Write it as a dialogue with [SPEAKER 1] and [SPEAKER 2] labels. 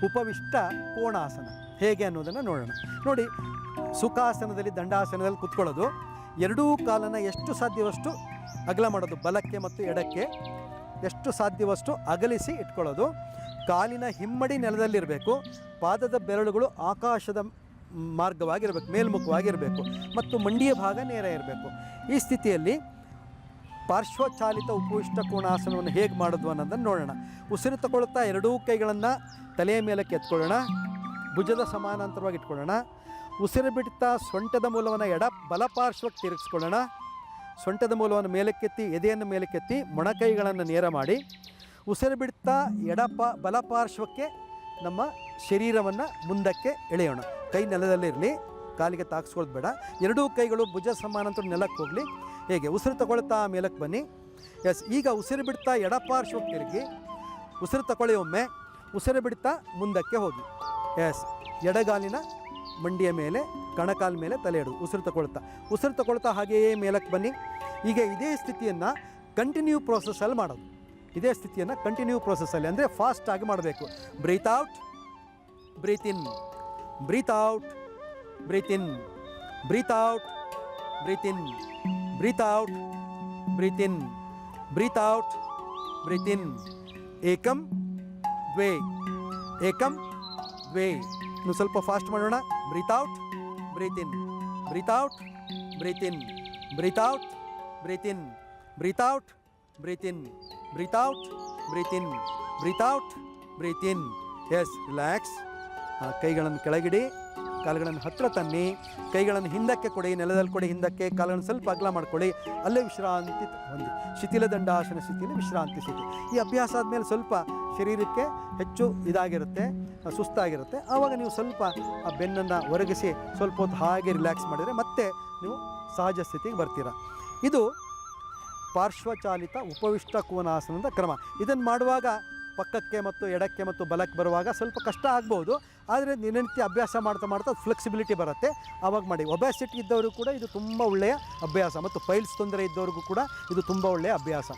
[SPEAKER 1] ಉಪವಿಷ್ಟ ಕೋಣಾಸನ ಹೇಗೆ ಅನ್ನೋದನ್ನು ನೋಡೋಣ. ನೋಡಿ, ಸುಖಾಸನದಲ್ಲಿ ದಂಡಾಸನದಲ್ಲಿ ಕೂತ್ಕೊಳ್ಳೋದು, ಎರಡೂ ಕಾಲನ್ನು ಎಷ್ಟು ಸಾಧ್ಯವಷ್ಟು ಅಗಲ ಮಾಡೋದು, ಬಲಕ್ಕೆ ಮತ್ತು ಎಡಕ್ಕೆ ಎಷ್ಟು ಸಾಧ್ಯವಷ್ಟು ಅಗಲಿಸಿ ಇಟ್ಕೊಳ್ಳೋದು. ಕಾಲಿನ ಹಿಮ್ಮಡಿ ನೆಲದಲ್ಲಿರಬೇಕು, ಪಾದದ ಬೆರಳುಗಳು ಆಕಾಶದ ಮಾರ್ಗವಾಗಿರಬೇಕು, ಮೇಲ್ಮುಖವಾಗಿರಬೇಕು ಮತ್ತು ಮಂಡಿಯ ಭಾಗ ನೇರ ಇರಬೇಕು. ಈ ಸ್ಥಿತಿಯಲ್ಲಿ ಪಾರ್ಶ್ವಚಾಲಿತ ಉಪವಿಷ್ಟ ಕೋಣಾಸನವನ್ನು ಹೇಗೆ ಮಾಡೋದು ಅನ್ನೋದನ್ನು ನೋಡೋಣ. ಉಸಿರು ತಗೊಳ್ತಾ ಎರಡೂ ಕೈಗಳನ್ನು ತಲೆಯ ಮೇಲಕ್ಕೆ ಎತ್ಕೊಳ್ಳೋಣ, ಭುಜದ ಸಮಾನಾಂತರವಾಗಿ ಇಟ್ಕೊಳ್ಳೋಣ. ಉಸಿರು ಬಿಡ್ತಾ ಸೊಂಟದ ಮೂಲವನ್ನು ಬಲಪಾರ್ಶ್ವಕ್ಕೆ ತಿರುಗಿಸ್ಕೊಳ್ಳೋಣ. ಸೊಂಟದ ಮೂಲವನ್ನು ಮೇಲಕ್ಕೆತ್ತಿ, ಎದೆಯನ್ನು ಮೇಲಕ್ಕೆತ್ತಿ, ಮೊಣಕೈಗಳನ್ನು ನೇರ ಮಾಡಿ, ಉಸಿರು ಬಿಡ್ತಾ ಬಲಪಾರ್ಶ್ವಕ್ಕೆ ನಮ್ಮ ಶರೀರವನ್ನು ಮುಂದಕ್ಕೆ ಎಳೆಯೋಣ. ಕೈ ನೆಲದಲ್ಲಿರಲಿ, ಕಾಲಿಗೆ ತಾಗಿಸ್ಕೊಳ್ಳೋದು ಬೇಡ. ಎರಡೂ ಕೈಗಳು ಭುಜ ಸಮಾನಾಂತರ ನೆಲಕ್ಕೆ ಹೋಗಲಿ. ಹೇಗೆ ಉಸಿರು ತಗೊಳ್ತಾ ಮೇಲಕ್ಕೆ ಬನ್ನಿ. ಎಸ್, ಈಗ ಉಸಿರು ಬಿಡ್ತಾ ಎಡಪಾರ್ಶ್ವಕ್ಕೆ ತಿರುಗಿ, ಉಸಿರು ತಗೊಳ್ಳಿ ಒಮ್ಮೆ, ಉಸಿರು ಬಿಡ್ತಾ ಮುಂದಕ್ಕೆ ಹೋಗಿ. ಎಸ್, ಎಡಗಾಲಿನ ಮಂಡಿಯ ಮೇಲೆ, ಕಣಕಾಲ ಮೇಲೆ ತಲೆ ಇಡೋದು. ಉಸಿರು ತಗೊಳ್ತಾ ಹಾಗೆಯೇ ಮೇಲಕ್ಕೆ ಬನ್ನಿ. ಈಗ ಇದೇ ಸ್ಥಿತಿಯನ್ನು ಕಂಟಿನ್ಯೂ ಪ್ರೋಸೆಸ್ಸಲ್ಲಿ ಮಾಡೋದು. ಇದೇ ಸ್ಥಿತಿಯನ್ನು ಕಂಟಿನ್ಯೂ ಪ್ರೋಸೆಸ್ಸಲ್ಲಿ ಅಂದರೆ ಫಾಸ್ಟಾಗಿ ಮಾಡಬೇಕು. Breathe out, breathe in, breathe out, breathe in, breathe out, breathe in, breathe out, breathe in, breathe out, breathe in. ಏಕಂ ದ್ವೇ, ಏಕಂ ದ್ವೇ. ಇನ್ನು ಸ್ವಲ್ಪ ಫಾಸ್ಟ್ ಮಾಡೋಣ. Breathe out, breathe in, breathe out, breathe in, breathe out, breathe in, breathe out, breathe in, breathe out, breathe in, breathe out, breathe in. Yes, relax. ಕೈಗಳನ್ನು ಕೆಳಗಿಡಿ, ಕಾಲುಗಳನ್ನು ಹತ್ತಿರ ತನ್ನಿ, ಕೈಗಳನ್ನು ಹಿಂದಕ್ಕೆ ಕೊಡಿ, ನೆಲದಲ್ಲಿ ಕೊಡಿ ಹಿಂದಕ್ಕೆ, ಕಾಲುಗಳನ್ನು ಸ್ವಲ್ಪ ಅಗಲ ಮಾಡ್ಕೊಳ್ಳಿ. ಅಲ್ಲೇ ವಿಶ್ರಾಂತಿ ಹೊಂದಿ. ಶಿಥಿಲ ದಂಡಾಸನ ಸ್ಥಿತಿಯಲ್ಲಿ ವಿಶ್ರಾಂತಿ ಸ್ಥಿತಿ. ಈ ಅಭ್ಯಾಸ ಆದಮೇಲೆ ಸ್ವಲ್ಪ ಶರೀರಕ್ಕೆ ಹೆಚ್ಚು ಇದಾಗಿರುತ್ತೆ, ಸುಸ್ತಾಗಿರುತ್ತೆ. ಆವಾಗ ನೀವು ಸ್ವಲ್ಪ ಆ ಬೆನ್ನನ್ನು ಒರಗಿಸಿ ಸ್ವಲ್ಪ ಹೊತ್ತು ಹಾಗೆ ರಿಲ್ಯಾಕ್ಸ್ ಮಾಡಿದರೆ ಮತ್ತೆ ನೀವು ಸಹಜ ಸ್ಥಿತಿಗೆ ಬರ್ತೀರ. ಇದು ಪಾರ್ಶ್ವಚಾಲಿತ ಉಪವಿಷ್ಟ ಕೋನಾಸನದ ಕ್ರಮ. ಇದನ್ನು ಮಾಡುವಾಗ ಪಕ್ಕಕ್ಕೆ ಮತ್ತು ಎಡಕ್ಕೆ ಮತ್ತು ಬಲಕ್ಕೆ ಬರುವಾಗ ಸ್ವಲ್ಪ ಕಷ್ಟ ಆಗ್ಬೋದು. ಆದರೆ ದಿನನಿತ್ಯ ಅಭ್ಯಾಸ ಮಾಡ್ತಾ ಮಾಡ್ತಾ ಫ್ಲೆಕ್ಸಿಬಿಲಿಟಿ ಬರುತ್ತೆ, ಆವಾಗ ಮಾಡಿ. ಒಬೆಸಿಟಿ ಇದ್ದವರು ಕೂಡ ಇದು ತುಂಬ ಒಳ್ಳೆಯ ಅಭ್ಯಾಸ, ಮತ್ತು ಪೈಲ್ಸ್ ತೊಂದರೆ ಇದ್ದವ್ರಿಗೂ ಕೂಡ ಇದು ತುಂಬ ಒಳ್ಳೆಯ ಅಭ್ಯಾಸ.